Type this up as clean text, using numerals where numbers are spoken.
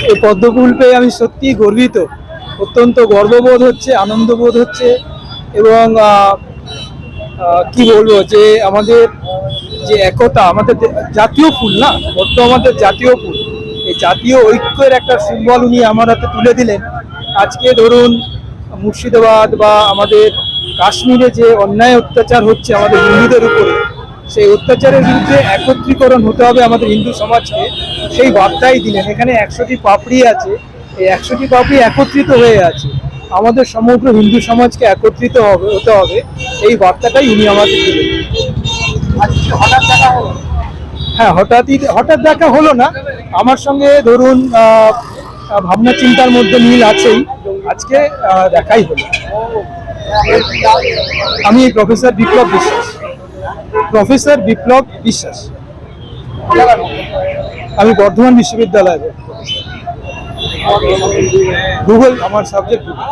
এই পদ্মফুল পেয়ে আমি সত্যি গর্বিত, অত্যন্ত গর্ববোধ হচ্ছে, আনন্দবোধ হচ্ছে। এবং কি বলবো, যে আমাদের যে একতা, আমাদের জাতীয় ফুল না, পদ্ম আমাদের জাতীয় ফুল, এই জাতীয় ঐক্যের একটা সিম্বল উনি আমার হাতে তুলে দিলেন। আজকে ধরুন মুর্শিদাবাদ বা আমাদের কাশ্মীরে যে অন্যায় অত্যাচার হচ্ছে আমাদের হিন্দুদের উপরে, সেই অত্যাচারের বিরুদ্ধে একত্রীকরণ হতে হবে আমাদের হিন্দু সমাজকে, সেই বার্তাই দিলেন। এখানে 100টি পাপড়ি আছে, এই 100টি পাপড়ি একত্রিত হয়ে আছে, আমাদের সমগ্র হিন্দু সমাজকে একত্রিত হতে হবে, এই বার্তাটাই উনি আমাদের দিলেন। হ্যাঁ, হঠাৎ দেখা হলো না, আমার সঙ্গে ধরুন ভাবনা চিন্তার মধ্যে মিল আছেই, আজকে দেখাই হলো। আমি প্রফেসর বিপ্লব বিশ্বাস। আমি বর্ধমান বিশ্ববিদ্যালয়ের ভূগোল, আমার সাবজেক্ট ভূগোল।